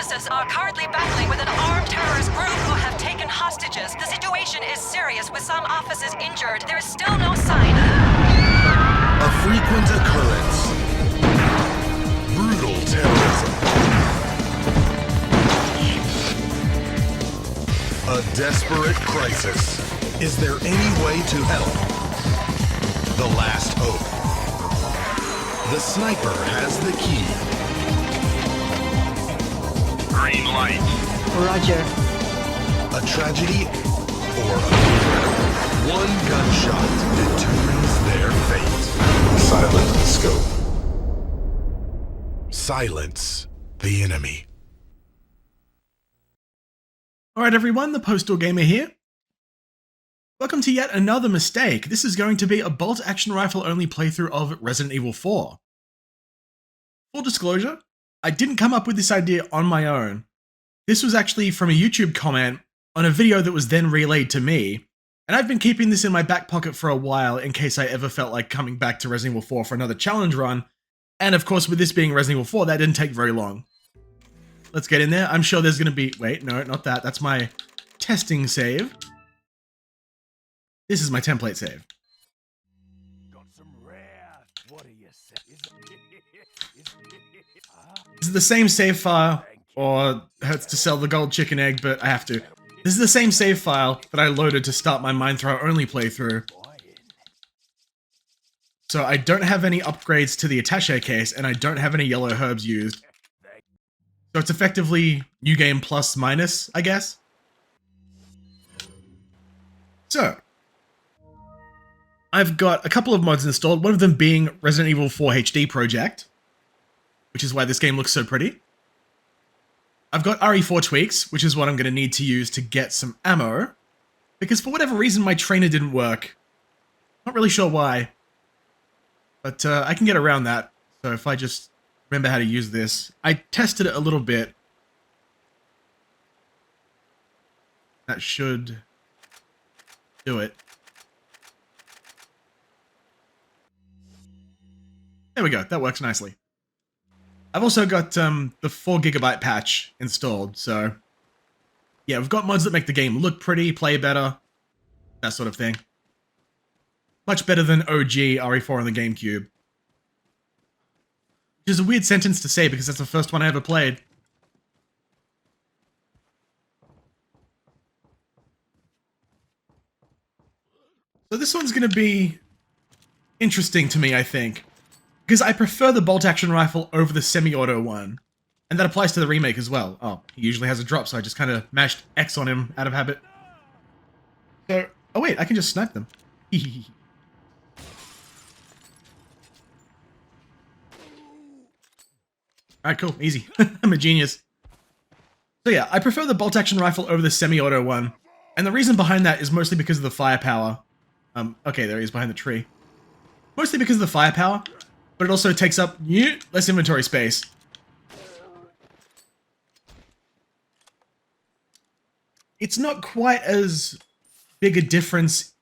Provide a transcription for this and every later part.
officers are currently battling with an armed terrorist group who have taken hostages. The situation is serious, with some officers injured. There is still no sign. A frequent occurrence. Brutal terrorism. A desperate crisis. Is there any way to help? The last hope. The sniper has the key. Green light. Roger. A tragedy or a miracle. One gunshot determines their fate. Silent the scope. Silence the enemy. Alright everyone, the Postal Gamer here. Welcome to yet another mistake. This is going to be a bolt-action rifle only playthrough of Resident Evil 4. Full disclosure, I didn't come up with this idea on my own. This was actually from a YouTube comment on a video that was then relayed to me, and I've been keeping this in my back pocket for a while in case I ever felt like coming back to Resident Evil 4 for another challenge run, and of course with this being Resident Evil 4, that didn't take very long. Let's get in there. I'm sure there's going to be... Wait, no, not that. That's my testing save. This is my template save. Got some rare. What do you say? This is the same save file, or hurts to sell the gold chicken egg, but I have to. This is the same save file that I loaded to start my Mine Throw only playthrough. So I don't have any upgrades to the attaché case, and I don't have any yellow herbs used. So it's effectively new game plus minus, I guess. So, I've got a couple of mods installed, one of them being Resident Evil 4 HD Project, which is why this game looks so pretty. I've got RE4 tweaks, which is what I'm going to need to use to get some ammo, because for whatever reason my trainer didn't work. Not really sure why, but I can get around that. So if I just remember how to use this. I tested it a little bit. That should do it. There we go, that works nicely. I've also got the 4GB patch installed, so yeah, we've got mods that make the game look pretty, play better, that sort of thing. Much better than OG RE4 on the GameCube. Which is a weird sentence to say because that's the first one I ever played. So this one's going to be interesting to me, I think. Because I prefer the bolt-action rifle over the semi-auto one. And that applies to the remake as well. Oh, he usually has a drop, so I just kind of mashed X on him out of habit. So, oh wait, I can just snipe them. Alright, cool. Easy. I'm a genius. So yeah, I prefer the bolt-action rifle over the semi-auto one. And the reason behind that is mostly because of the firepower. Okay, there he is behind the tree. Mostly because of the firepower, but it also takes up less inventory space. It's not quite as big a difference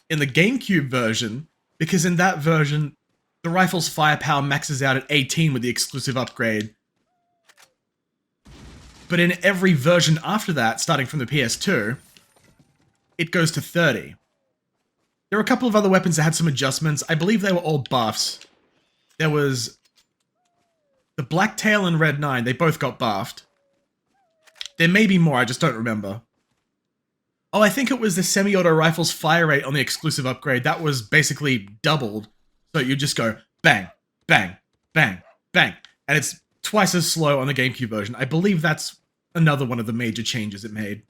in the GameCube version, because in that version, the rifle's firepower maxes out at 18 with the exclusive upgrade. But in every version after that, starting from the PS2, it goes to 30. There were a couple of other weapons that had some adjustments. I believe they were all buffs. There was the Blacktail and Red 9, they both got buffed. There may be more, I just don't remember. Oh, I think it was the semi-auto rifle's fire rate on the exclusive upgrade. That was basically doubled. So you just go bang, bang, bang, bang. And it's twice as slow on the GameCube version. I believe that's another one of the major changes it made.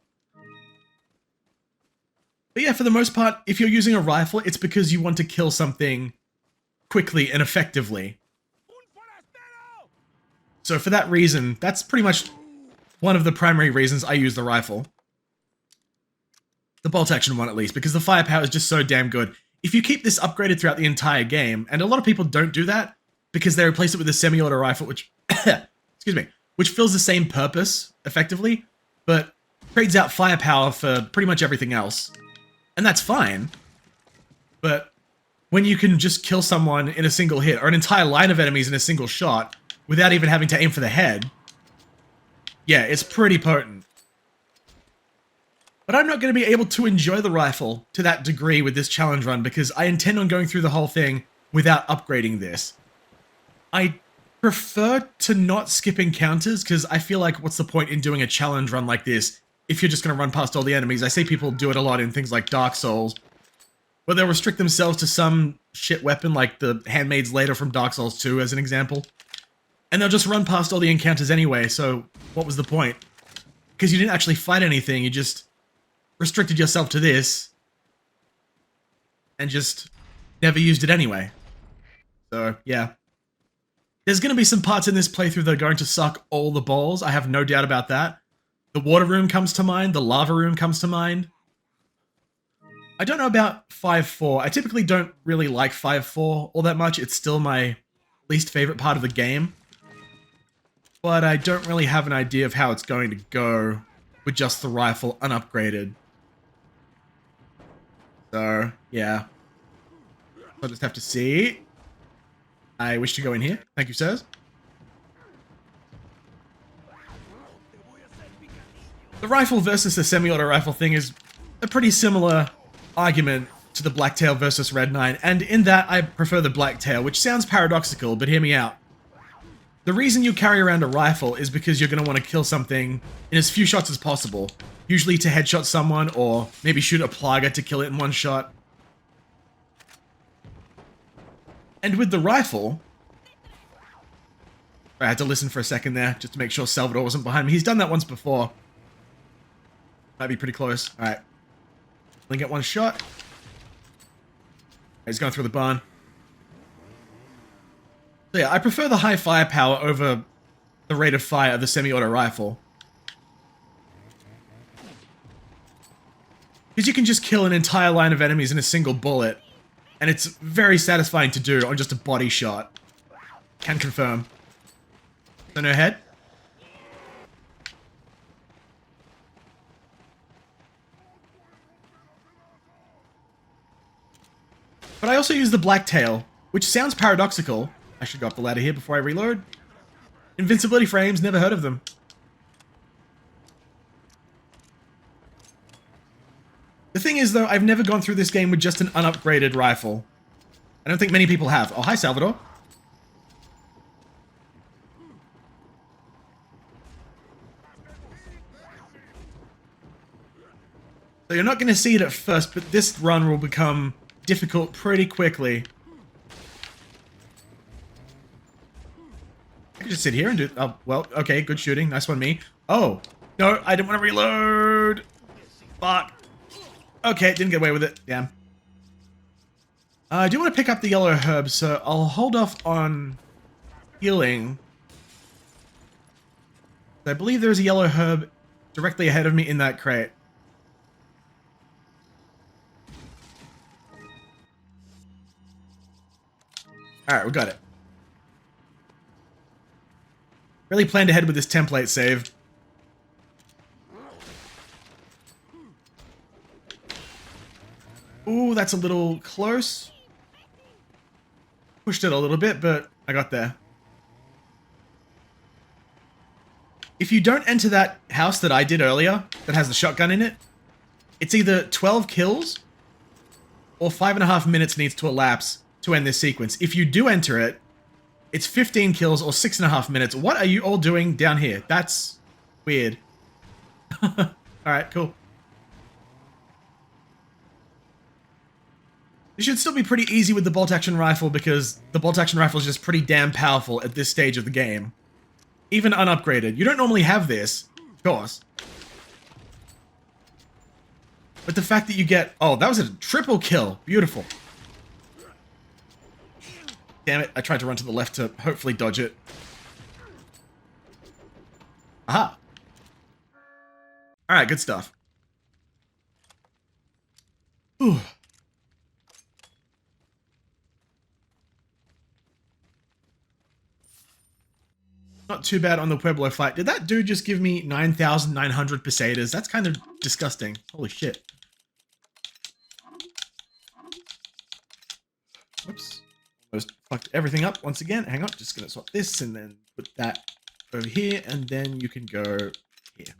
But yeah, for the most part, if you're using a rifle, it's because you want to kill something quickly and effectively. So for that reason, that's pretty much one of the primary reasons I use the rifle. The bolt-action one, at least, because the firepower is just so damn good. If you keep this upgraded throughout the entire game, and a lot of people don't do that, because they replace it with a semi-auto rifle, which, excuse me, which fills the same purpose, effectively, but trades out firepower for pretty much everything else. And that's fine. But when you can just kill someone in a single hit, or an entire line of enemies in a single shot, without even having to aim for the head, Yeah, it's pretty potent. But I'm not going to be able to enjoy the rifle to that degree with this challenge run because I intend on going through the whole thing without upgrading this. I prefer to not skip encounters because I feel like what's the point in doing a challenge run like this if you're just going to run past all the enemies? I see people do it a lot in things like Dark Souls, where they'll restrict themselves to some shit weapon like the Handmaid's Later from Dark Souls 2 as an example. And they'll just run past all the encounters anyway, so what was the point? Because you didn't actually fight anything, you just restricted yourself to this and just never used it anyway. So, yeah. There's going to be some parts in this playthrough that are going to suck all the balls, I have no doubt about that. The water room comes to mind, the lava room comes to mind. I don't know about 5-4. I typically don't really like 5-4 all that much. It's still my least favorite part of the game. But I don't really have an idea of how it's going to go with just the rifle unupgraded. So, yeah. I'll just have to see. I wish to go in here. Thank you, sirs. The rifle versus the semi-auto rifle thing is a pretty similar argument to the Blacktail versus Red 9, and in that I prefer the Blacktail, which sounds paradoxical, but hear me out. The reason you carry around a rifle is because you're going to want to kill something in as few shots as possible, usually to headshot someone or maybe shoot a plaga to kill it in one shot. And with the rifle, I had to listen for a second there just to make sure Salvador wasn't behind me. He's done that once before. Might be pretty close. Alright. Only get one shot. He's going through the barn. So yeah, I prefer the high firepower over the rate of fire of the semi-auto rifle. Because you can just kill an entire line of enemies in a single bullet. And it's very satisfying to do on just a body shot. Can confirm. So no head? But I also use the Blacktail, which sounds paradoxical. I should go up the ladder here before I reload. Invincibility frames, never heard of them. The thing is, though, I've never gone through this game with just an unupgraded rifle. I don't think many people have. Oh, hi, Salvador. So you're not going to see it at first, but this run will become difficult pretty quickly. I could just sit here and do... Oh, well, okay, good shooting. Nice one, me. Oh, no, I didn't want to reload. Fuck. Okay, didn't get away with it. Damn. I do want to pick up the yellow herb, so I'll hold off on healing. I believe there's a yellow herb directly ahead of me in that crate. Alright, we got it. Really planned ahead with this template save. Ooh, that's a little close. Pushed it a little bit, but I got there. If you don't enter that house that I did earlier, that has the shotgun in it, it's either 12 kills or 5.5 minutes needs to elapse to end this sequence. If you do enter it, it's 15 kills or 6.5 minutes. What are you all doing down here? That's weird. Alright, cool. It should still be pretty easy with the bolt-action rifle because the bolt-action rifle is just pretty damn powerful at this stage of the game. Even unupgraded. You don't normally have this, of course. But the fact that you get... Oh, that was a triple kill. Beautiful. Damn it, I tried to run to the left to hopefully dodge it. Aha! Alright, good stuff. Whew. Not too bad on the Pueblo fight. Did that dude just give me 9,900 pesetas? That's kind of disgusting. Holy shit. Whoops. Almost fucked everything up once again. Hang on, just gonna swap this and then put that over here, and then you can go here.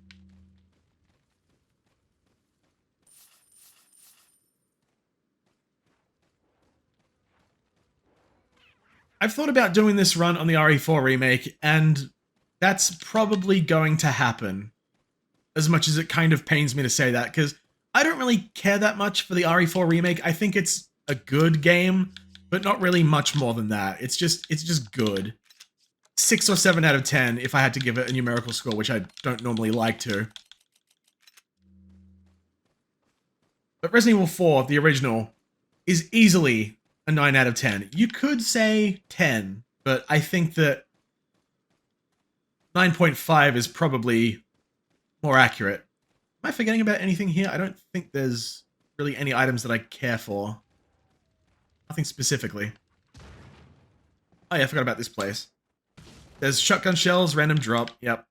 I've thought about doing this run on the RE4 remake, and that's probably going to happen. As much as it kind of pains me to say that, because I don't really care that much for the RE4 remake. I think it's a good game, but not really much more than that. It's just good. 6 or 7 out of 10 if I had to give it a numerical score, which I don't normally like to. But Resident Evil 4, the original, is easily a 9 out of 10. You could say 10, but I think that 9.5 is probably more accurate. Am I forgetting about anything here? I don't think there's really any items that I care for. Nothing specifically. Oh yeah, I forgot about this place. There's shotgun shells, random drop, yep.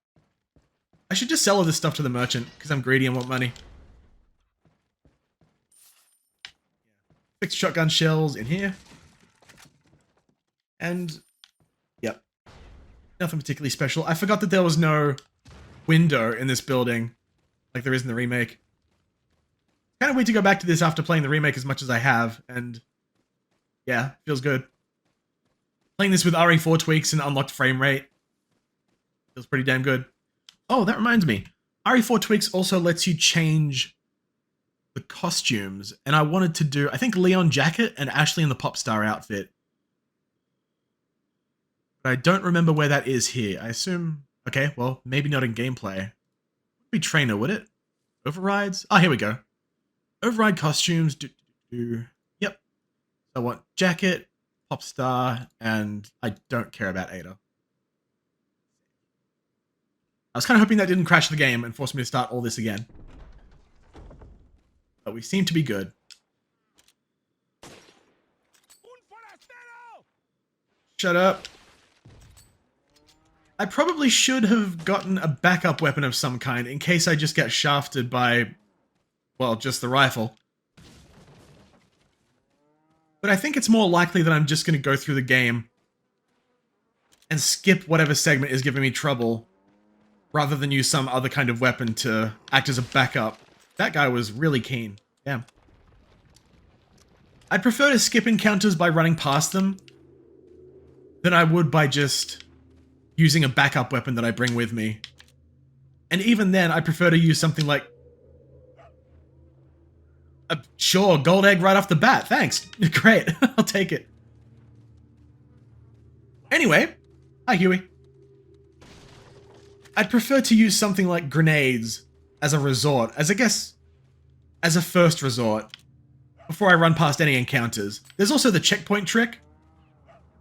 I should just sell all this stuff to the merchant, because I'm greedy and want money. Fixed shotgun shells in here. And, yep. Nothing particularly special. I forgot that there was no window in this building, like there is in the remake. Kind of weird to go back to this after playing the remake as much as I have, and yeah, feels good. Playing this with RE4 tweaks and unlocked frame rate feels pretty damn good. Oh, that reminds me. RE4 tweaks also lets you change the costumes, and I wanted to do, I think, Leon jacket and Ashley in the pop star outfit. But I don't remember where that is here. I assume, okay, well, maybe not in gameplay. Would be trainer, would it? Overrides? Oh, here we go. Override costumes. Yep. So I want jacket, pop star, and I don't care about Ada. I was kind of hoping that didn't crash the game and force me to start all this again. But we seem to be good. Shut up. I probably should have gotten a backup weapon of some kind in case I just get shafted by, well, just the rifle. But I think it's more likely that I'm just going to go through the game and skip whatever segment is giving me trouble rather than use some other kind of weapon to act as a backup. That guy was really keen. Yeah. I'd prefer to skip encounters by running past them than I would by just using a backup weapon that I bring with me. And even then, I prefer to use something like... sure, gold egg right off the bat. Thanks. Great. I'll take it. Anyway. Hi, Huey. I'd prefer to use something like grenades as a resort, as a first resort, before I run past any encounters. There's also the checkpoint trick,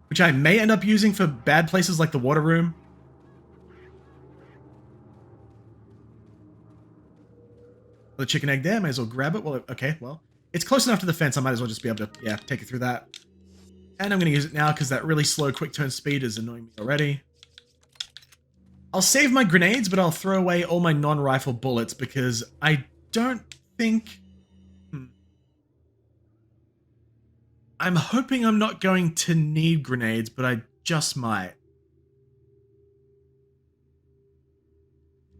which I may end up using for bad places like the water room. The chicken egg there, may as well grab it. Well, okay, well, it's close enough to the fence, I might as well just be able to, yeah, take it through that. And I'm going to use it now because that really slow quick turn speed is annoying me already. I'll save my grenades, but I'll throw away all my non-rifle bullets because I don't think... I'm hoping I'm not going to need grenades, but I just might.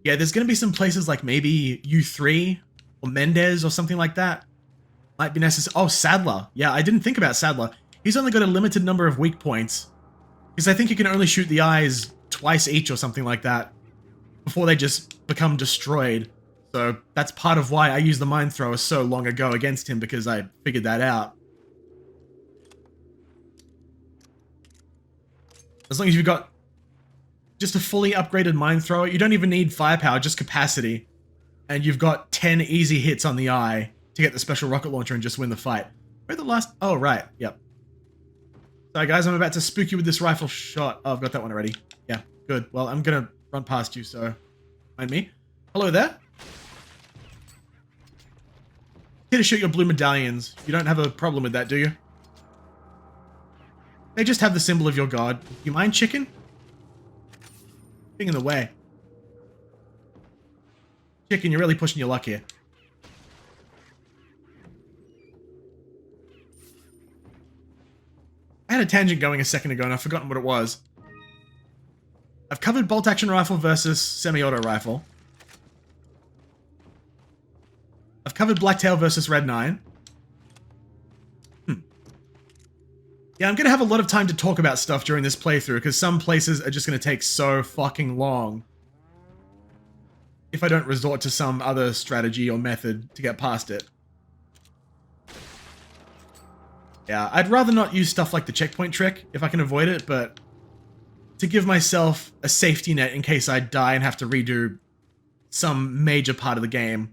Yeah, there's going to be some places like maybe U3 or Mendez or something like that. Might be necessary. Oh, Sadler. Yeah, I didn't think about Sadler. He's only got a limited number of weak points. Because I think you can only shoot the eyes twice each or something like that before they just become destroyed. So that's part of why I used the mine thrower so long ago against him, because I figured that out. As long as you've got just a fully upgraded mine thrower, you don't even need firepower, just capacity. And you've got 10 easy hits on the eye to get the special rocket launcher and just win the fight. Where the last... Oh, right. Yep. Sorry, guys. I'm about to spook you with this rifle shot. Oh, I've got that one already. Yeah, good. Well, I'm going to run past you, so... Mind me. Hello there. Here to shoot your blue medallions. You don't have a problem with that, do you? They just have the symbol of your god. You mind, chicken? Being in the way. Chicken, you're really pushing your luck here. I had a tangent going a second ago and I've forgotten what it was. I've covered bolt-action rifle versus semi-auto rifle. I've covered Blacktail versus Red 9. Yeah, I'm going to have a lot of time to talk about stuff during this playthrough, because some places are just going to take so fucking long if I don't resort to some other strategy or method to get past it. Yeah, I'd rather not use stuff like the checkpoint trick if I can avoid it, but to give myself a safety net in case I die and have to redo some major part of the game,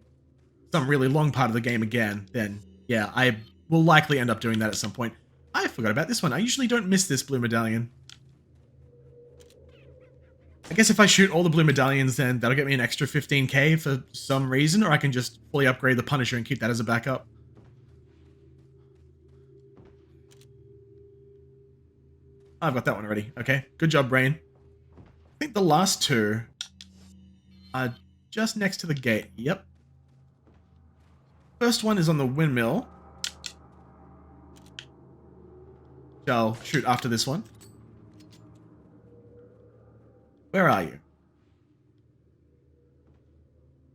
some really long part of the game again, then yeah, I will likely end up doing that at some point. I forgot about this one. I usually don't miss this blue medallion. I guess if I shoot all the blue medallions, then that'll get me an extra 15k for some reason, or I can just fully upgrade the Punisher and keep that as a backup. I've got that one already. Okay, good job, brain. I think the last two are just next to the gate. Yep. First one is on the windmill. I'll shoot after this one. Where are you?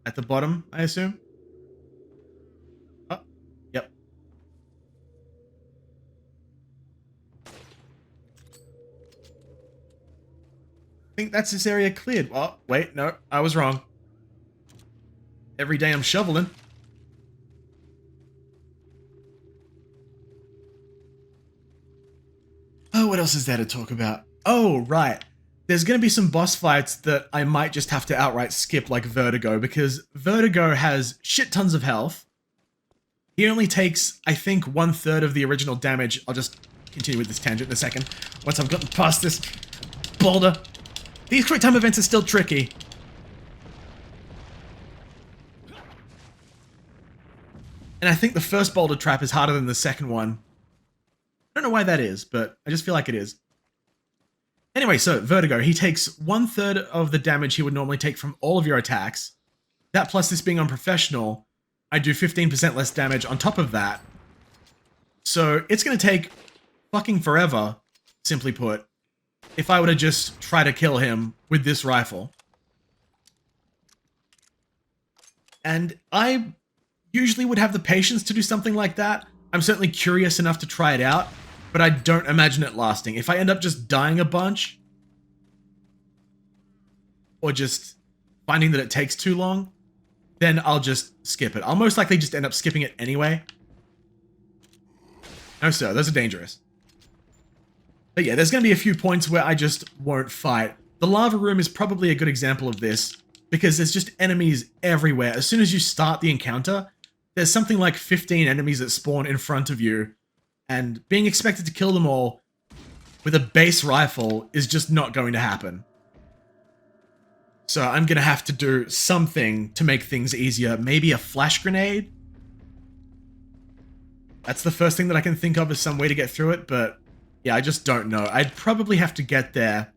At the bottom, I assume? Oh, yep. I think that's this area cleared. Oh, wait, no, I was wrong. Every day I'm shoveling. Oh, what else is there to talk about? Oh, right. There's going to be some boss fights that I might just have to outright skip, like Vertigo, because Vertigo has shit tons of health. He only takes, I think, 1/3 of the original damage. I'll just continue with this tangent in a second, once I've gotten past this boulder. These quick time events are still tricky. And I think the first boulder trap is harder than the second one. I don't know why that is, but I just feel like it is. Anyway, so Vertigo, he takes 1/3 of the damage he would normally take from all of your attacks. That plus this being unprofessional, I do 15% less damage on top of that. So it's going to take fucking forever, simply put, if I were to just try to kill him with this rifle. And I usually would have the patience to do something like that. I'm certainly curious enough to try it out, but I don't imagine it lasting. If I end up just dying a bunch, or just finding that it takes too long, then I'll just skip it. I'll most likely just end up skipping it anyway. No sir, those are dangerous. But yeah, there's going to be a few points where I just won't fight. The lava room is probably a good example of this, because there's just enemies everywhere. As soon as you start the encounter, there's something like 15 enemies that spawn in front of you, and being expected to kill them all with a base rifle is just not going to happen. So I'm going to have to do something to make things easier. Maybe a flash grenade? That's the first thing that I can think of as some way to get through it, but yeah, I just don't know. I'd probably have to get there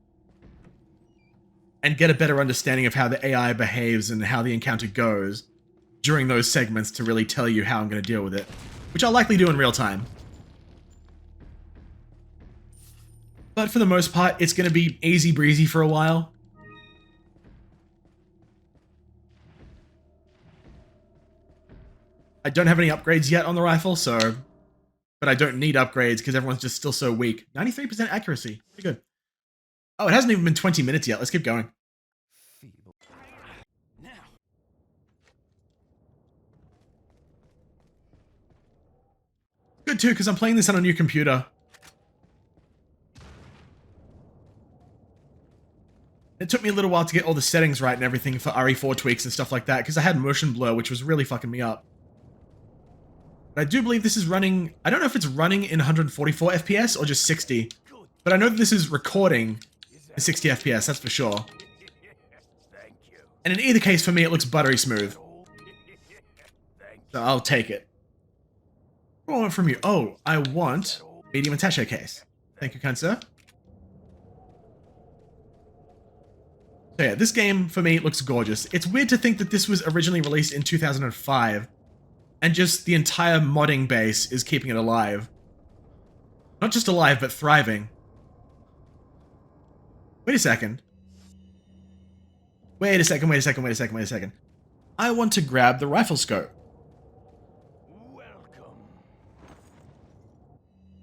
and get a better understanding of how the AI behaves and how the encounter goes during those segments to really tell you how I'm going to deal with it, which I'll likely do in real time. But for the most part, it's going to be easy breezy for a while. I don't have any upgrades yet on the rifle, so... But I don't need upgrades because everyone's just still so weak. 93% accuracy. Pretty good. Oh, it hasn't even been 20 minutes yet. Let's keep going. Good too, because I'm playing this on a new computer. It took me a little while to get all the settings right and everything for RE4 tweaks and stuff like that, because I had motion blur, which was really fucking me up. But I do believe this is running... I don't know if it's running in 144 FPS or just 60, but I know that this is recording in 60 FPS, that's for sure. And in either case, for me, it looks buttery smooth. So I'll take it. What do I want from you? Oh, I want medium attaché case. Thank you, kind sir. So yeah, this game, for me, looks gorgeous. It's weird to think that this was originally released in 2005, and just the entire modding base is keeping it alive. Not just alive, but thriving. Wait a second. Wait a second. I want to grab the rifle scope. Welcome.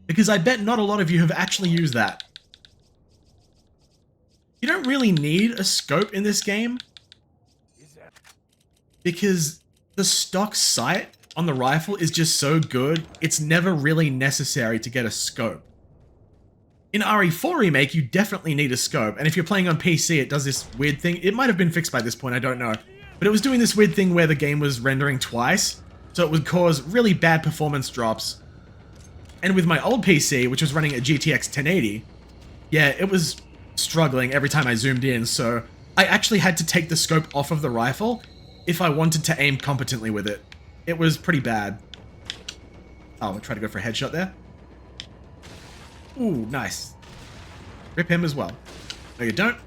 Because I bet not a lot of you have actually used that. You don't really need a scope in this game, Is that because the stock sight on the rifle is just so good, it's never really necessary to get a scope. In RE4 Remake, you definitely need a scope, and if you're playing on PC, it does this weird thing. It might have been fixed by this point, I don't know. But it was doing this weird thing where the game was rendering twice, so it would cause really bad performance drops. And with my old PC, which was running a GTX 1080, yeah, it was struggling every time I zoomed in, so I actually had to take the scope off of the rifle if I wanted to aim competently with it. It was pretty bad. Oh, I'll try to go for a headshot there. Ooh, nice. Rip him as well. No, you don't.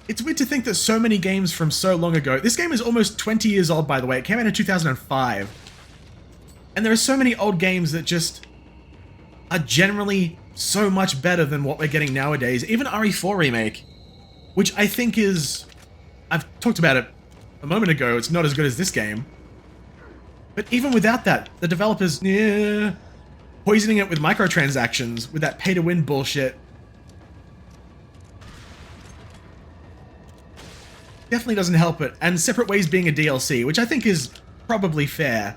It's weird to think that so many games from so long ago... This game is almost 20 years old, by the way. It came out in 2005. And there are so many old games that just are generally so much better than what we're getting nowadays. Even RE4 Remake, which I think is... I've talked about it a moment ago. It's not as good as this game. But even without that, the developers... poisoning it with microtransactions, with that pay-to-win bullshit. Definitely doesn't help it. And Separate Ways being a DLC, which I think is probably fair.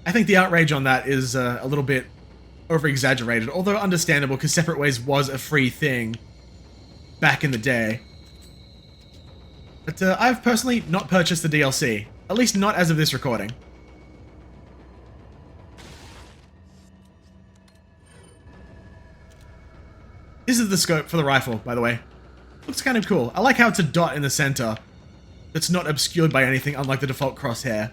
I think the outrage on that is a little bit over-exaggerated, although understandable because Separate Ways was a free thing back in the day. But I've personally not purchased the DLC, at least not as of this recording. This is the scope for the rifle, by the way. Looks kind of cool. I like how it's a dot in the center that's not obscured by anything, unlike the default crosshair.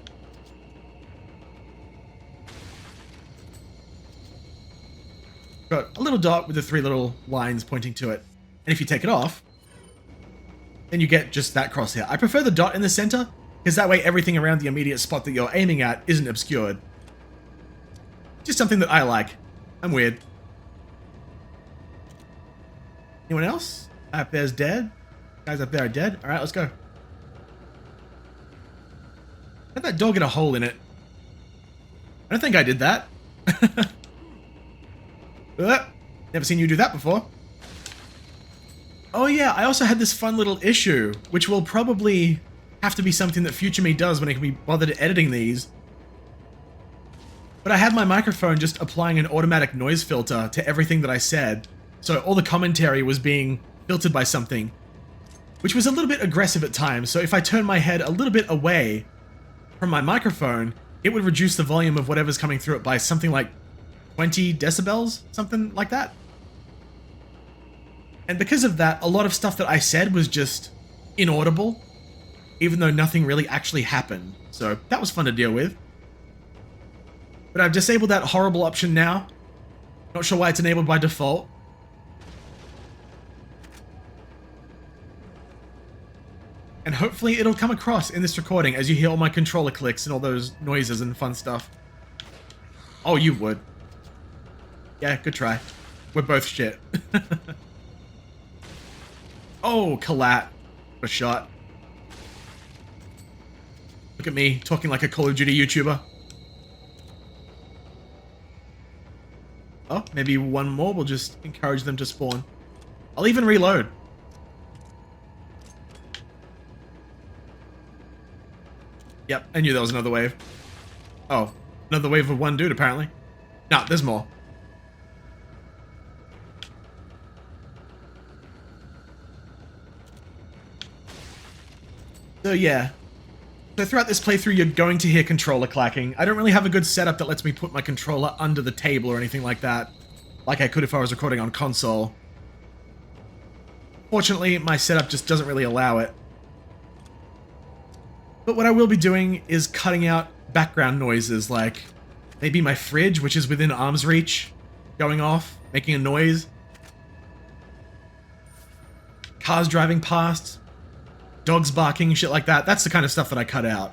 Got a little dot with the 3 little lines pointing to it. And if you take it off, then you get just that crosshair. I prefer the dot in the center, because that way everything around the immediate spot that you're aiming at isn't obscured. Just something that I like. I'm weird. Anyone else? Up there's dead. Guys up there are dead. Alright, let's go. How'd that door get a hole in it? I don't think I did that. Never seen you do that before. Oh yeah, I also had this fun little issue, which will probably have to be something that future me does when I can be bothered editing these. But I had my microphone just applying an automatic noise filter to everything that I said. So all the commentary was being filtered by something, which was a little bit aggressive at times. So if I turn my head a little bit away from my microphone, it would reduce the volume of whatever's coming through it by something like 20 decibels, something like that. And because of that, a lot of stuff that I said was just inaudible, even though nothing really actually happened. So that was fun to deal with. But I've disabled that horrible option now. Not sure why it's enabled by default. And hopefully it'll come across in this recording as you hear all my controller clicks and all those noises and fun stuff. Oh, you would. Yeah, good try. We're both shit. Oh, Collat. A shot. Look at me, talking like a Call of Duty YouTuber. Oh, maybe one more will just encourage them to spawn. I'll even reload. Yep, I knew there was another wave. Oh, another wave of one dude, apparently. No, there's more. So yeah. So throughout this playthrough, you're going to hear controller clacking. I don't really have a good setup that lets me put my controller under the table or anything like that, like I could if I was recording on console. Fortunately, my setup just doesn't really allow it. But what I will be doing is cutting out background noises, like maybe my fridge, which is within arm's reach, going off, making a noise. Cars driving past, dogs barking, shit like that. That's the kind of stuff that I cut out.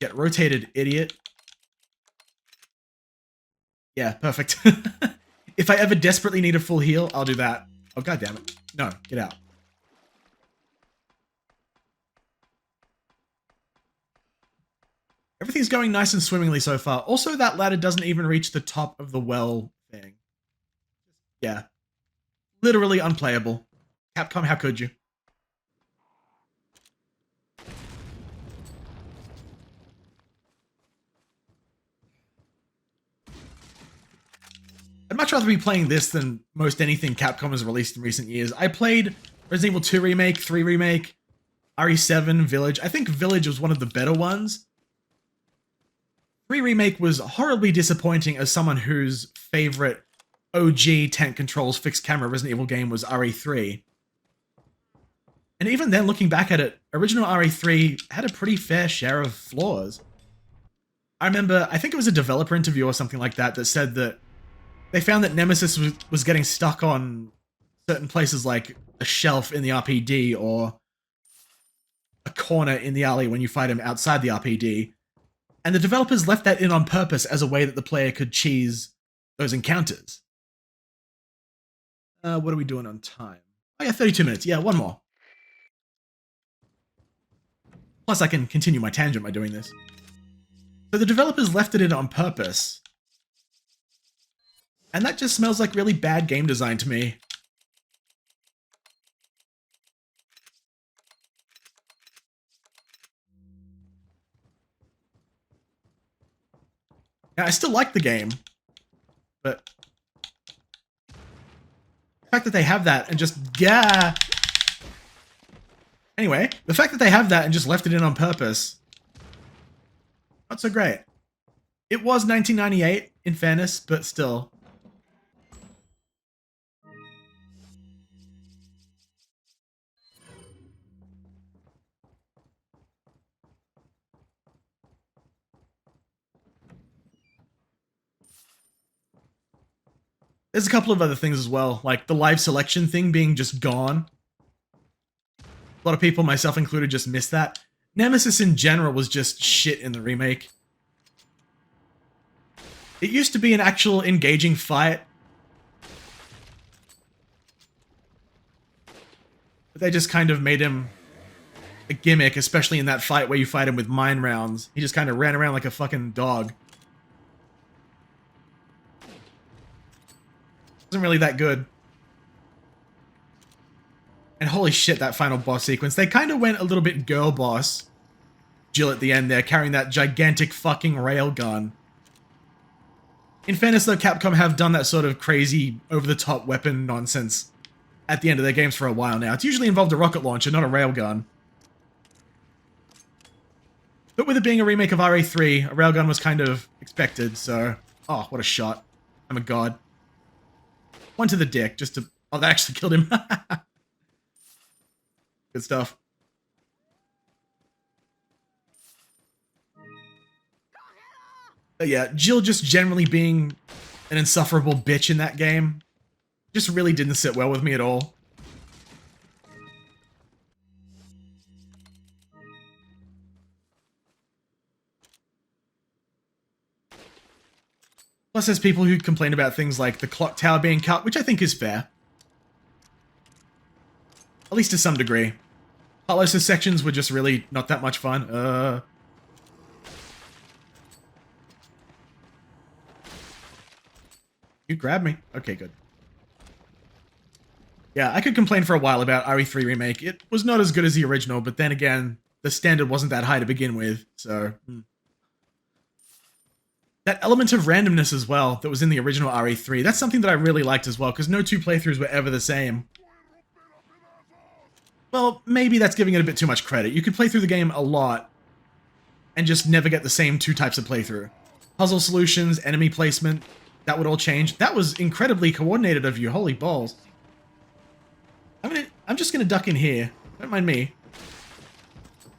Get rotated, idiot. Yeah, perfect. If I ever desperately need a full heal, I'll do that. Oh, god damn it. No, get out. Everything's going nice and swimmingly so far. Also, that ladder doesn't even reach the top of the well thing. Yeah. Literally unplayable. Capcom, how could you? I'd much rather be playing this than most anything Capcom has released in recent years. I played Resident Evil 2 Remake, 3 Remake, RE7, Village. I think Village was one of the better ones. 3 Remake was horribly disappointing as someone whose favorite OG tank controls fixed camera Resident Evil game was RE3. And even then, looking back at it, original RE3 had a pretty fair share of flaws. I remember, I think it was a developer interview or something like that that said that they found that Nemesis was getting stuck on certain places like a shelf in the RPD or a corner in the alley when you fight him outside the RPD. And the developers left that in on purpose as a way that the player could cheese those encounters. What are we doing on time? Oh yeah, 32 minutes. Yeah, one more. Plus I can continue my tangent by doing this. So the developers left it in on purpose. And that just smells like really bad game design to me. Now, I still like the game, but the fact that they have that and just, yeah. Anyway, the fact that they have that and just left it in on purpose, not so great. It was 1998, in fairness, but still. There's a couple of other things as well, like the live selection thing being just gone. A lot of people, myself included, just missed that. Nemesis in general was just shit in the remake. It used to be an actual engaging fight. But they just kind of made him a gimmick, especially in that fight where you fight him with mine rounds. He just kind of ran around like a fucking dog. Wasn't really that good. And holy shit, that final boss sequence. They kind of went a little bit girl boss. Jill at the end there, carrying that gigantic fucking railgun. In fairness though, Capcom have done that sort of crazy, over-the-top weapon nonsense at the end of their games for a while now. It's usually involved a rocket launcher, not a railgun. But with it being a remake of RE3, a railgun was kind of expected, so... Oh, what a shot. I'm a god. One to the dick, just to... Oh, that actually killed him. Good stuff. But yeah, Jill just generally being an insufferable bitch in that game just really didn't sit well with me at all. Plus there's people who complain about things like the clock tower being cut, which I think is fair. At least to some degree. Carlos' sections were just really not that much fun. You grabbed me. Okay, good. Yeah, I could complain for a while about RE3 Remake. It was not as good as the original, but then again, the standard wasn't that high to begin with, so... That element of randomness as well that was in the original RE3, that's something that I really liked as well, because no two playthroughs were ever the same. Well, maybe that's giving it a bit too much credit. You could play through the game a lot and just never get the same two types of playthrough. Puzzle solutions, enemy placement, that would all change. That was incredibly coordinated of you, holy balls. I'm just gonna duck in here. Don't mind me.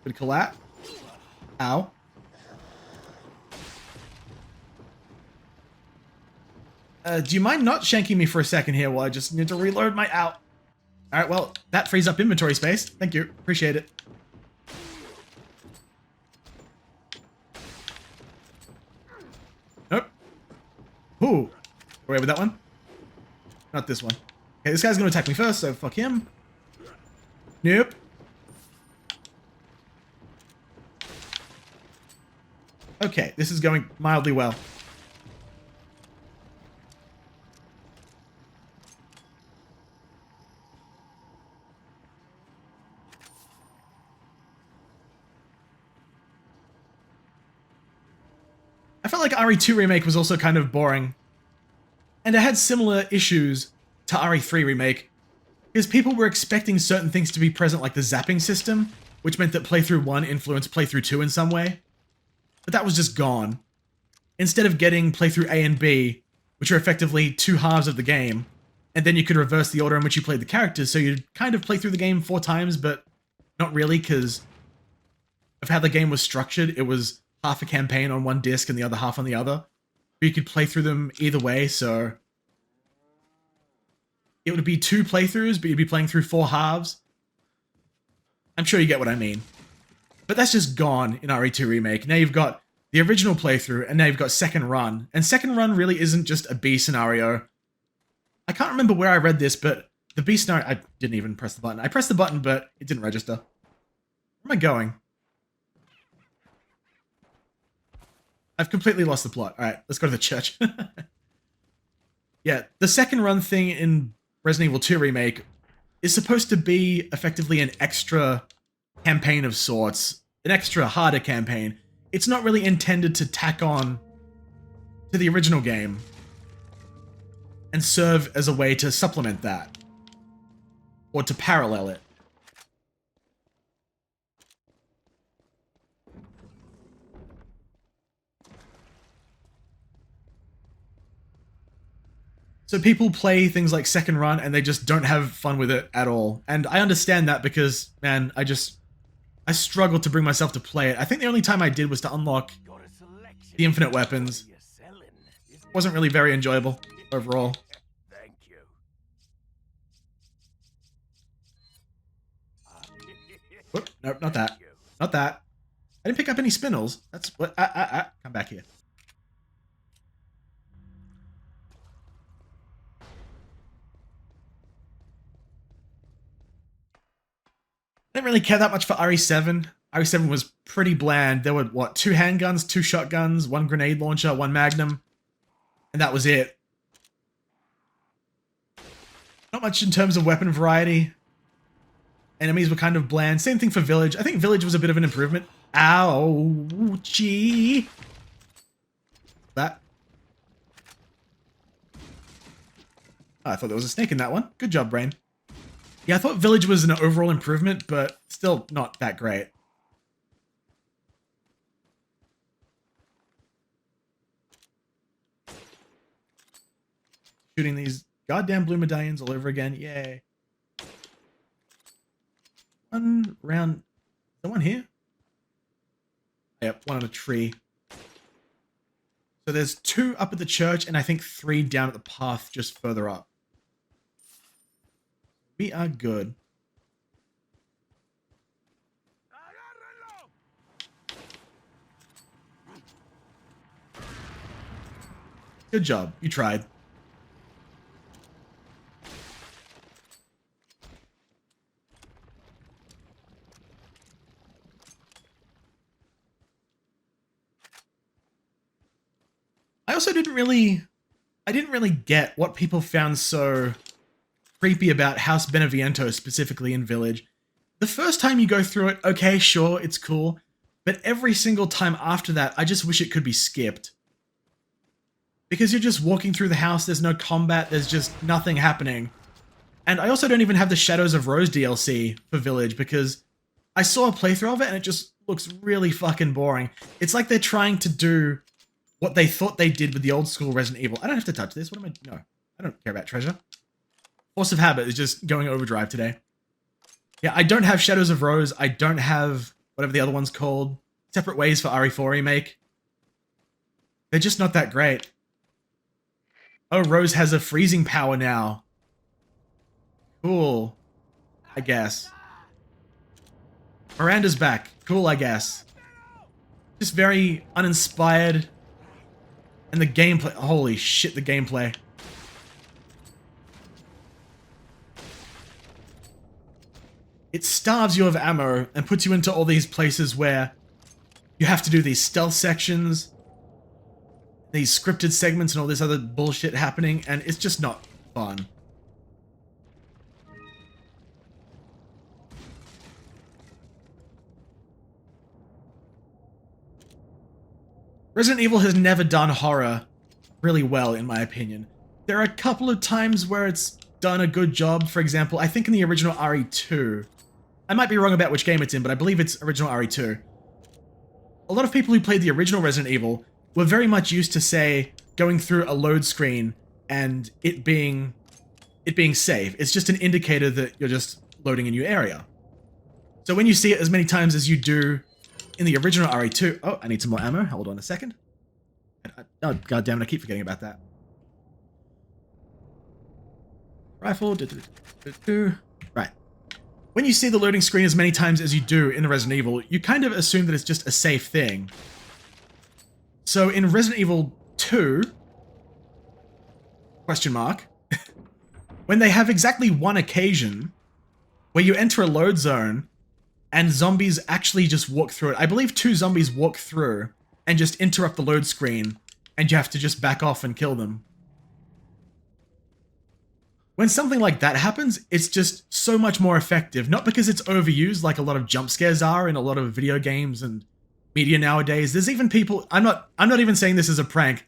Good collat. Ow. Do you mind not shanking me for a second here while I just need to reload my out? Alright, well, that frees up inventory space. Thank you. Appreciate it. Ooh. Away with that one. Not this one. Okay, this guy's gonna attack me first, so fuck him. Nope. Okay, this is going mildly well. I felt like RE2 Remake was also kind of boring. And it had similar issues to RE3 Remake, because people were expecting certain things to be present, like the zapping system, which meant that playthrough 1 influenced playthrough 2 in some way. But that was just gone. Instead of getting playthrough A and B, which are effectively two halves of the game, and then you could reverse the order in which you played the characters, so you'd kind of play through the game 4 times, but not really, because of how the game was structured. It was half a campaign on one disc and the other half on the other. You could play through them either way, so it would be 2 playthroughs, but you'd be playing through 4 halves. I'm sure you get what I mean. But that's just gone in RE2 Remake. Now you've got the original playthrough, and now you've got Second Run. And Second Run really isn't just a B scenario. I can't remember where I read this, but the B scenario... I didn't even press the button. I pressed the button, but it didn't register. Where am I going? I've completely lost the plot. Alright, let's go to the church. Yeah, the Second Run thing in Resident Evil 2 Remake is supposed to be effectively an extra campaign of sorts. An extra harder campaign. It's not really intended to tack on to the original game and serve as a way to supplement that. Or to parallel it. So people play things like Second Run and they just don't have fun with it at all. And I understand that because, man, I struggled to bring myself to play it. I think the only time I did was to unlock the infinite weapons. Wasn't really very enjoyable overall. Thank you. Whoop, nope, not that. Not that. I didn't pick up any spindles. That's what. Come back here. I didn't really care that much for RE7. RE7 was pretty bland. There were, what, 2 handguns, 2 shotguns, 1 grenade launcher, 1 magnum, and that was it. Not much in terms of weapon variety. Enemies were kind of bland. Same thing for Village. I think Village was a bit of an improvement. Ouchie! That. Oh, I thought there was a snake in that one. Good job, Brain. Yeah, I thought Village was an overall improvement, but still not that great. Shooting these goddamn blue medallions all over again. Yay. One round. Is there one here? Yep, one on a tree. So there's 2 up at the church, and I think 3 down at the path just further up. We are good. Good job. You tried. I also didn't really get what people found so creepy about House Beneviento, specifically in Village. The first time you go through it, okay, sure, it's cool, but every single time after that, I just wish it could be skipped. Because you're just walking through the house, there's no combat, there's just nothing happening. And I also don't even have the Shadows of Rose DLC for Village, because I saw a playthrough of it and it just looks really fucking boring. It's like they're trying to do what they thought they did with the old school Resident Evil. I don't have to touch this, what am I... No, I don't care about treasure. Force of Habit is just going overdrive today. Yeah, I don't have Shadows of Rose. I don't have whatever the other one's called. Separate Ways for RE4 Remake. They're just not that great. Oh, Rose has a freezing power now. Cool. I guess. Miranda's back. Cool, I guess. Just very uninspired And the gameplay, holy shit, the gameplay. It starves you of ammo and puts you into all these places where you have to do these stealth sections, these scripted segments and all this other bullshit happening, and it's just not fun. Resident Evil has never done horror really well, in my opinion. There are a couple of times where it's done a good job. For example, I think in the original RE2, I might be wrong about which game it's in, but I believe it's original RE2. A lot of people who played the original Resident Evil were very much used to, say, going through a load screen and it being safe. It's just an indicator that you're just loading a new area. So when you see it as many times as you do in the original RE2... Oh, I need some more ammo. Hold on a second. Oh, goddammit, I keep forgetting about that. Rifle. Right. When you see the loading screen as many times as you do in Resident Evil, you kind of assume that it's just a safe thing. So in Resident Evil 2... question mark... when they have exactly one occasion where you enter a load zone and zombies actually just walk through it. I believe 2 zombies walk through and just interrupt the load screen, and you have to just back off and kill them. When something like that happens, it's just so much more effective. Not because it's overused like a lot of jump scares are in a lot of video games and media nowadays. There's even people... I'm not even saying this as a prank,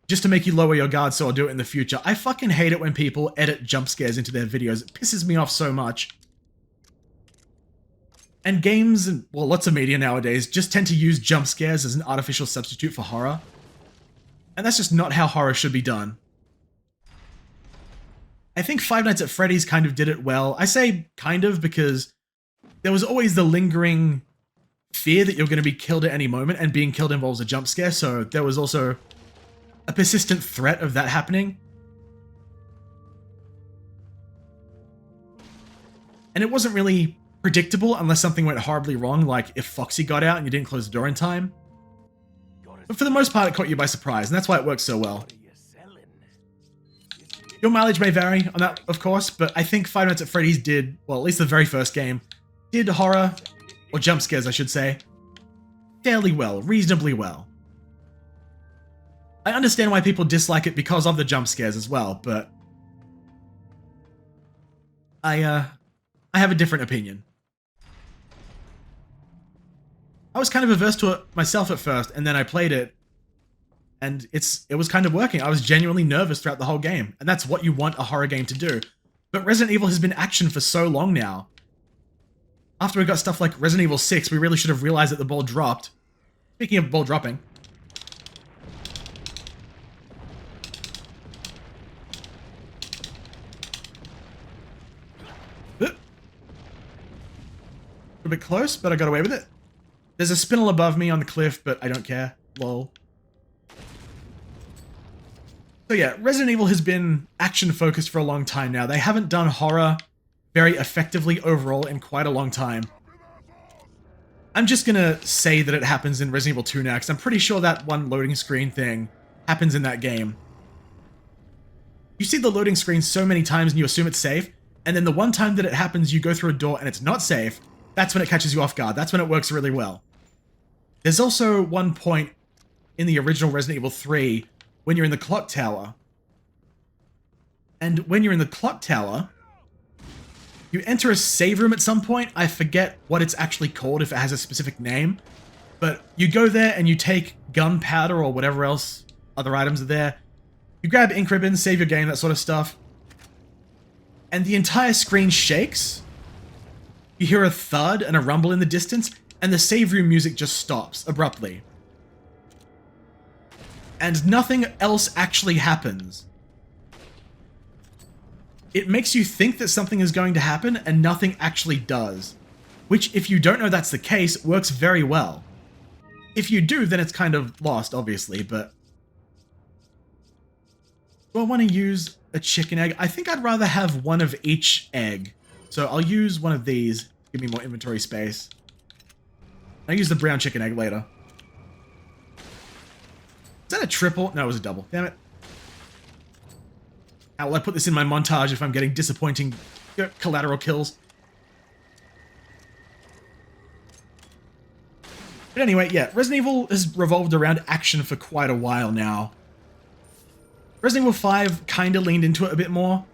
just to make you lower your guard so I'll do it in the future. I fucking hate it when people edit jump scares into their videos. It pisses me off so much. And games, and well, lots of media nowadays, just tend to use jump scares as an artificial substitute for horror. And that's just not how horror should be done. I think Five Nights at Freddy's kind of did it well. I say kind of because there was always the lingering fear that you're going to be killed at any moment, and being killed involves a jump scare, so there was also a persistent threat of that happening. And it wasn't really predictable unless something went horribly wrong, like if Foxy got out and you didn't close the door in time. But for the most part, it caught you by surprise, and that's why it works so well. Your mileage may vary on that, of course, but I think Five Nights at Freddy's did, well, at least the very first game, did horror, or jump scares, I should say, fairly well, reasonably well. I understand why people dislike it because of the jump scares as well, but I have a different opinion. I was kind of averse to it myself at first, and then I played it, and it was kind of working. I was genuinely nervous throughout the whole game, and that's what you want a horror game to do. But Resident Evil has been action for so long now. After we got stuff like Resident Evil 6, we really should have realized that the ball dropped. Speaking of ball dropping. A bit close, but I got away with it. There's a spinel above me on the cliff, but I don't care. Lol. So yeah, Resident Evil has been action-focused for a long time now. They haven't done horror very effectively overall in quite a long time. I'm just gonna say that it happens in Resident Evil 2 now, because I'm pretty sure that one loading screen thing happens in that game. You see the loading screen so many times and you assume it's safe, and then the one time that it happens, you go through a door and it's not safe. That's when it catches you off guard. That's when it works really well. There's also one point in the original Resident Evil 3 when you're in the clock tower. And when you're in the clock tower, you enter a save room at some point. I forget what it's actually called, if it has a specific name. But you go there and you take gunpowder or whatever else other items are there. You grab ink ribbons, save your game, that sort of stuff. And the entire screen shakes. You hear a thud and a rumble in the distance, and the save room music just stops abruptly. And nothing else actually happens. It makes you think that something is going to happen, and nothing actually does. Which, if you don't know that's the case, works very well. If you do, then it's kind of lost, obviously, but... Do I want to use a chicken egg? I think I'd rather have one of each egg. So I'll use one of these. Give me more inventory space. I'll use the brown chicken egg later. that a triple? No, it was a double. Damn it. How will I put this in my montage if I'm getting disappointing collateral kills? But anyway, yeah, Resident Evil has revolved around action for quite a while now. Resident Evil 5 kind of leaned into it a bit more.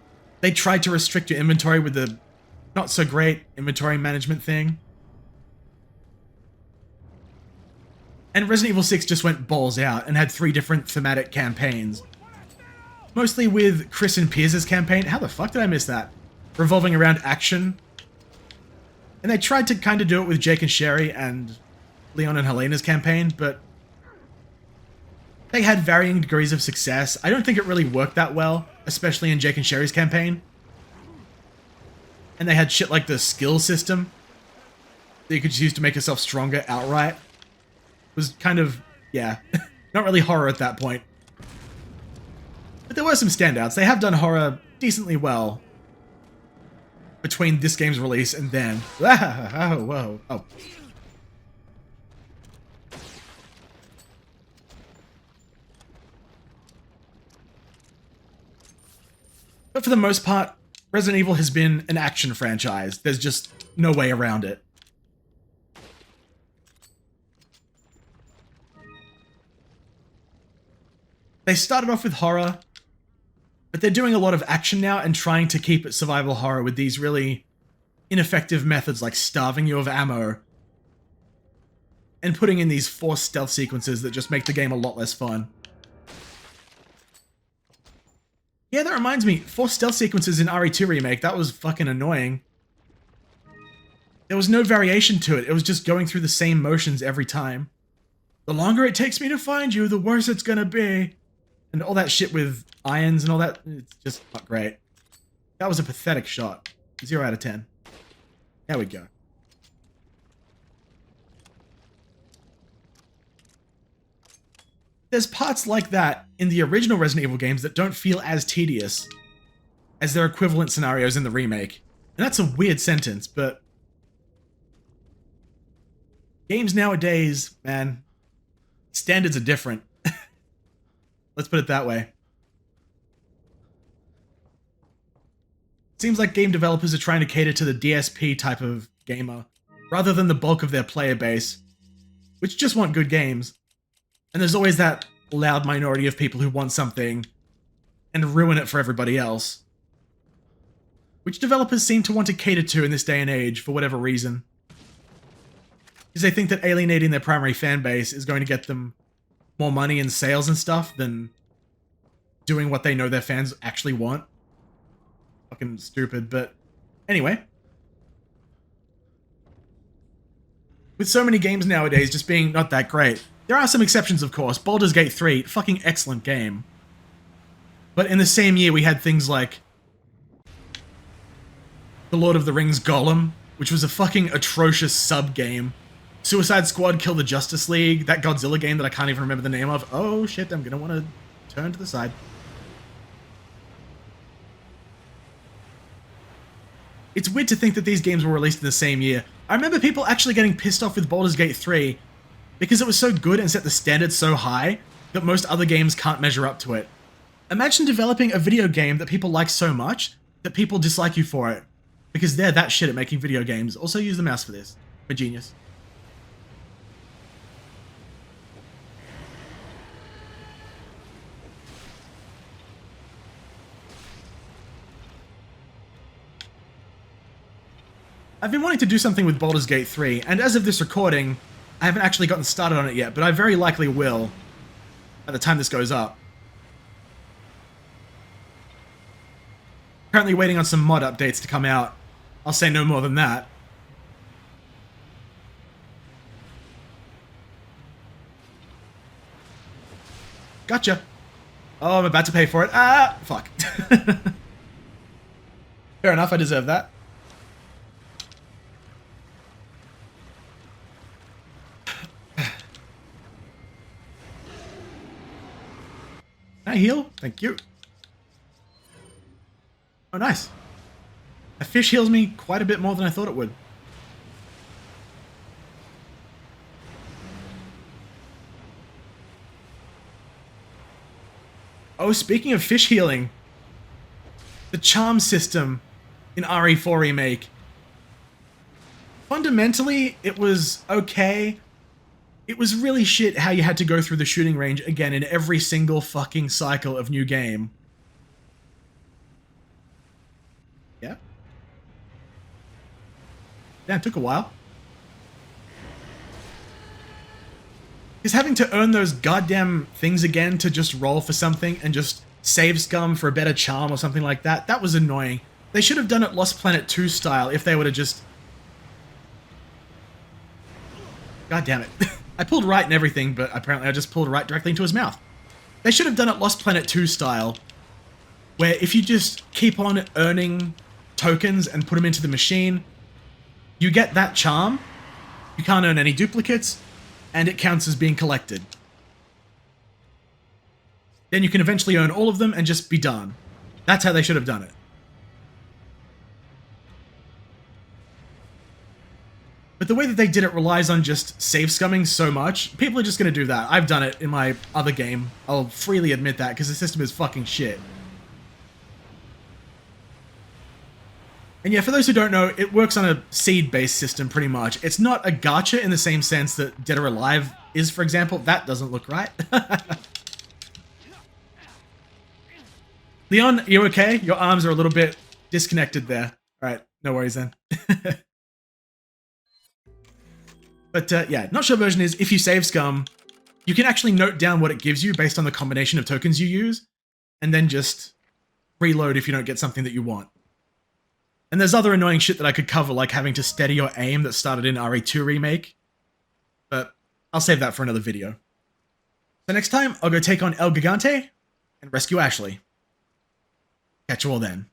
They tried to restrict your inventory with the not so great inventory management thing. And Resident Evil 6 just went balls out and had 3 different thematic campaigns. Mostly with Chris and Pierce's campaign. How the fuck did I miss that? Revolving around action. And they tried to kind of do it with Jake and Sherry and Leon and Helena's campaign, but they had varying degrees of success. I don't think it really worked that well, especially in Jake and Sherry's campaign. And they had shit like the skill system that you could just use to make yourself stronger outright. It was kind of, yeah, not really horror at that point. But there were some standouts. They have done horror decently well between this game's release and then. Oh, whoa. Oh. But for the most part, Resident Evil has been an action franchise. There's just no way around it. They started off with horror, but they're doing a lot of action now and trying to keep it survival horror with these really ineffective methods like starving you of ammo and putting in these forced stealth sequences that just make the game a lot less fun. Yeah, that reminds me, forced stealth sequences in RE2 Remake, that was fucking annoying. There was no variation to it, it was just going through the same motions every time. The longer it takes me to find you, the worse it's gonna be. And all that shit with irons and all that, it's just not great. That was a pathetic shot. 0 out of 10. There we go. There's parts like that in the original Resident Evil games that don't feel as tedious as their equivalent scenarios in the remake. And that's a weird sentence, but games nowadays, man, standards are different. Let's put it that way. Seems like game developers are trying to cater to the DSP type of gamer, rather than the bulk of their player base, which just want good games. And there's always that loud minority of people who want something and ruin it for everybody else, which developers seem to want to cater to in this day and age for whatever reason. Because they think that alienating their primary fan base is going to get them more money and sales and stuff than doing what they know their fans actually want. Fucking stupid, but anyway. With so many games nowadays just being not that great, there are some exceptions, of course. Baldur's Gate 3, fucking excellent game. But in the same year, we had things like The Lord of the Rings Gollum, which was a fucking atrocious sub-game. Suicide Squad Kill the Justice League, that Godzilla game that I can't even remember the name of. Oh shit, I'm gonna want to turn to the side. It's weird to think that these games were released in the same year. I remember people actually getting pissed off with Baldur's Gate 3 because it was so good and set the standard so high that most other games can't measure up to it. Imagine developing a video game that people like so much that people dislike you for it because they're that shit at making video games. Also use the mouse for this. I'm a genius. I've been wanting to do something with Baldur's Gate 3, and as of this recording, I haven't actually gotten started on it yet, but I very likely will by the time this goes up. Currently waiting on some mod updates to come out. I'll say no more than that. Gotcha. Oh, I'm about to pay for it. Ah, fuck. Fair enough, I deserve that. Can I heal? Thank you. Oh, nice. A fish heals me quite a bit more than I thought it would. Oh, speaking of fish healing, the charm system in RE4 Remake. Fundamentally, it was okay. It was really shit how you had to go through the shooting range again in every single fucking cycle of new game. Yeah? Yeah, it took a while. Because having to earn those goddamn things again to just roll for something and just save scum for a better charm or something like that, that was annoying. They should have done it Lost Planet 2 style if they would have just... God damn it. I pulled right and everything, but apparently I just pulled right directly into his mouth. They should have done it Lost Planet 2 style, where if you just keep on earning tokens and put them into the machine, you get that charm, you can't earn any duplicates, and it counts as being collected. Then you can eventually earn all of them and just be done. That's how they should have done it. But the way that they did it relies on just save scumming so much. People are just going to do that. I've done it in my other game. I'll freely admit that, because the system is fucking shit. And yeah, for those who don't know, it works on a seed-based system, pretty much. It's not a gacha in the same sense that Dead or Alive is, for example. That doesn't look right. Leon, you okay? Your arms are a little bit disconnected there. Alright, no worries then. But yeah, not sure version is if you save scum, you can actually note down what it gives you based on the combination of tokens you use, and then just reload if you don't get something that you want. And there's other annoying shit that I could cover, like having to steady your aim that started in RE2 Remake, but I'll save that for another video. So next time, I'll go take on El Gigante and rescue Ashley. Catch you all then.